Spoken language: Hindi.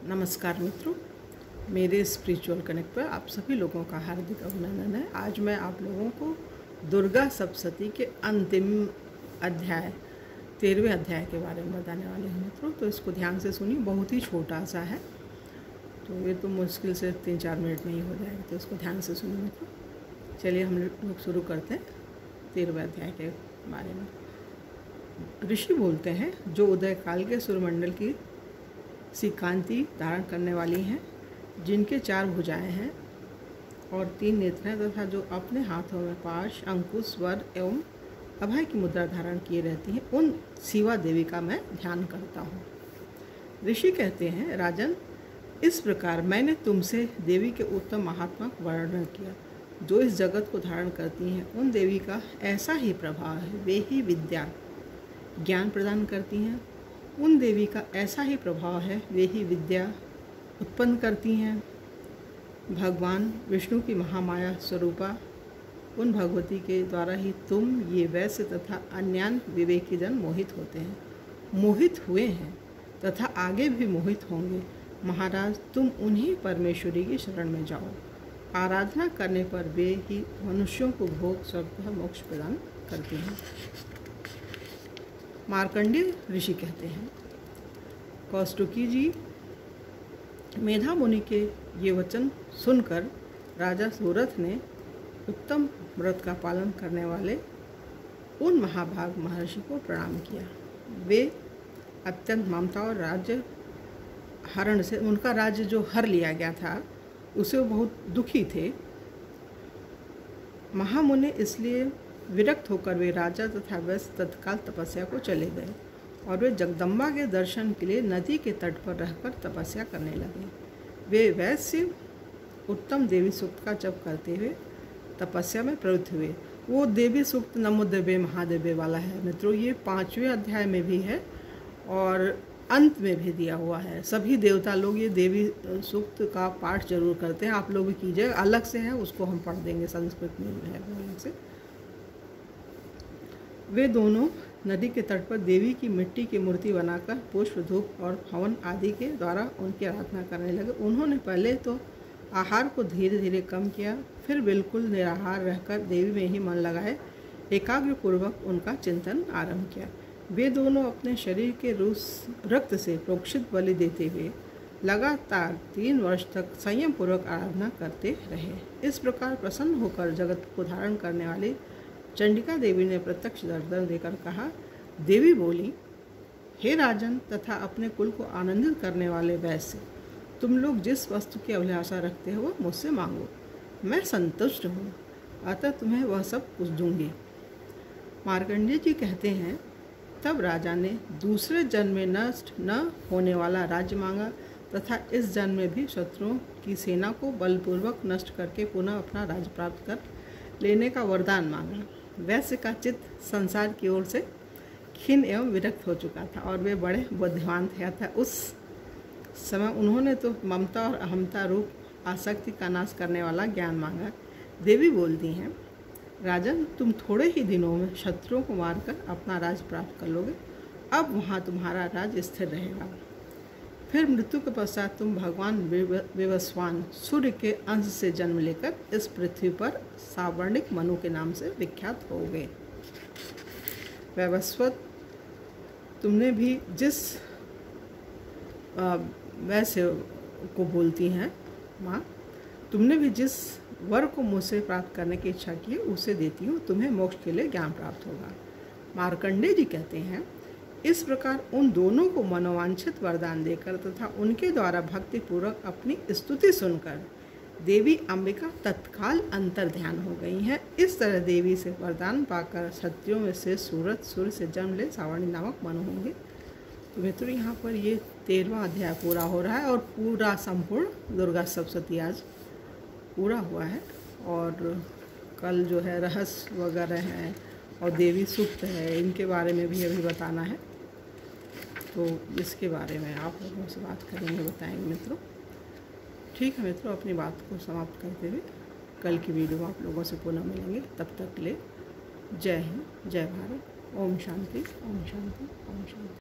नमस्कार मित्रों, मेरे स्पिरिचुअल कनेक्ट पर आप सभी लोगों का हार्दिक अभिनंदन है। आज मैं आप लोगों को दुर्गा सप्तशती के अंतिम अध्याय 13वें अध्याय के बारे में बताने वाले हैं मित्रों। तो इसको ध्यान से सुनिए, बहुत ही छोटा सा है, तो ये तो मुश्किल से 3-4 मिनट में ही हो जाएगा, तो इसको ध्यान से सुनिए मित्रों। चलिए हम लोग शुरू करते हैं 13वें अध्याय के बारे में। ऋषि बोलते हैं, जो उदय काल के सूर्यमंडल की सी कांति धारण करने वाली हैं, जिनके 4 भुजाएं हैं और 3 नेत्र हैं, तथा जो अपने हाथों में पाश, अंकुश, वर एवं अभय की मुद्रा धारण किए रहती हैं, उन शिवा देवी का मैं ध्यान करता हूँ। ऋषि कहते हैं, राजन, इस प्रकार मैंने तुमसे देवी के उत्तम महात्मा का वर्णन किया, जो इस जगत को धारण करती हैं। उन देवी का ऐसा ही प्रभाव है, वे ही विद्या ज्ञान प्रदान करती हैं। उन देवी का ऐसा ही प्रभाव है, वे ही विद्या उत्पन्न करती हैं। भगवान विष्णु की महामाया स्वरूपा उन भगवती के द्वारा ही तुम ये वैश्य तथा अन्यान विवेकी जन मोहित होते हैं, मोहित हुए हैं तथा आगे भी मोहित होंगे। महाराज, तुम उन्हीं परमेश्वरी की शरण में जाओ। आराधना करने पर वे ही मनुष्यों को भोग स्वतः मोक्ष प्रदान करती हैं। मार्कंडेय ऋषि कहते हैं, कौस्तुकी जी, मेधा मुनि के ये वचन सुनकर राजा सूरथ ने उत्तम व्रत का पालन करने वाले उन महाभाग महर्षि को प्रणाम किया। वे अत्यंत ममता और राज्य हरण से, उनका राज्य जो हर लिया गया था, उसे वो बहुत दुखी थे। महामुनि इसलिए विरक्त होकर वे राजा तथा वैश्य तत्काल तपस्या को चले गए और वे जगदम्बा के दर्शन के लिए नदी के तट पर रहकर तपस्या करने लगे। वे वैश्य उत्तम देवी सूक्त का जप करते हुए तपस्या में प्रवृत्त हुए। वो देवी सूक्त नमो देवे महादेवे वाला है मित्रों, ये 5वें अध्याय में भी है और अंत में भी दिया हुआ है। सभी देवता लोग ये देवी सूक्त का पाठ जरूर करते हैं, आप लोग भी कीजिए। अलग से है, उसको हम पढ़ देंगे, संस्कृत में है अलग से। वे दोनों नदी के तट पर देवी की मिट्टी की मूर्ति बनाकर पुष्प, धूप और हवन आदि के द्वारा उनकी आराधना करने लगे। उन्होंने पहले तो आहार को धीरे धीरे कम किया, फिर बिल्कुल निराहार रहकर देवी में ही मन लगाए एकाग्र पूर्वक उनका चिंतन आरंभ किया। वे दोनों अपने शरीर के रक्त से प्रोक्षित बलि देते हुए लगातार 3 वर्ष तक संयम पूर्वक आराधना करते रहे। इस प्रकार प्रसन्न होकर जगत को धारण करने वाली चंडिका देवी ने प्रत्यक्ष दर्शन देकर कहा। देवी बोली, हे राजन तथा अपने कुल को आनंदित करने वाले वैश्य, तुम लोग जिस वस्तु की अभिलाषा रखते हो वह मुझसे मांगो, मैं संतुष्ट हूँ, अतः तुम्हें वह सब कुछ दूंगी। मार्कंडेय जी कहते हैं, तब राजा ने दूसरे जन्म में नष्ट न होने वाला राज्य मांगा तथा इस जन्म में भी शत्रुओं की सेना को बलपूर्वक नष्ट करके पुनः अपना राज्य प्राप्त कर लेने का वरदान मांगा। वैश्य का चित्त संसार की ओर से खिन्न एवं विरक्त हो चुका था और वे बड़े बुद्धिमान थे, अतः उस समय उन्होंने तो ममता और अहमता रूप आसक्ति का नाश करने वाला ज्ञान मांगा। देवी बोलती हैं, राजन, तुम थोड़े ही दिनों में शत्रुओं को मारकर अपना राज्य प्राप्त कर लोगे। अब वहाँ तुम्हारा राज्य स्थिर रहेगा। फिर मृत्यु के पश्चात तुम भगवान विवस्वान सूर्य के अंश से जन्म लेकर इस पृथ्वी पर सावर्णिक मनु के नाम से विख्यात होगे। वैवस्वत, तुमने भी जिस वैश्य को बोलती हैं माँ, तुमने भी जिस वर को मुझसे प्राप्त करने की इच्छा की है उसे देती हूँ, तुम्हें मोक्ष के लिए ज्ञान प्राप्त होगा। मार्कंडेय जी कहते हैं, इस प्रकार उन दोनों को मनोवांछित वरदान देकर तथा उनके द्वारा भक्ति पूर्वक अपनी स्तुति सुनकर देवी अंबिका तत्काल अंतर ध्यान हो गई हैं। इस तरह देवी से वरदान पाकर क्षत्रियों में से सूरत सूर्य से जन्म ले सावर्णी नामक मनु होंगे। तो मित्रों, यहाँ पर ये 13वां अध्याय पूरा हो रहा है और पूरा संपूर्ण दुर्गा सप्तशती आज पूरा हुआ है। और कल जो है रहस्य वगैरह हैं और देवी सूक्त है, इनके बारे में भी अभी बताना है, तो इसके बारे में आप लोगों से बात करेंगे, बताएंगे मित्रों। ठीक है मित्रों, अपनी बात को समाप्त करते हुए कल की वीडियो में आप लोगों से पुनः मिलेंगे। तब तक के लिए जय हिंद, जय भारत, ओम शांति, ओम शांति, ओम शांति।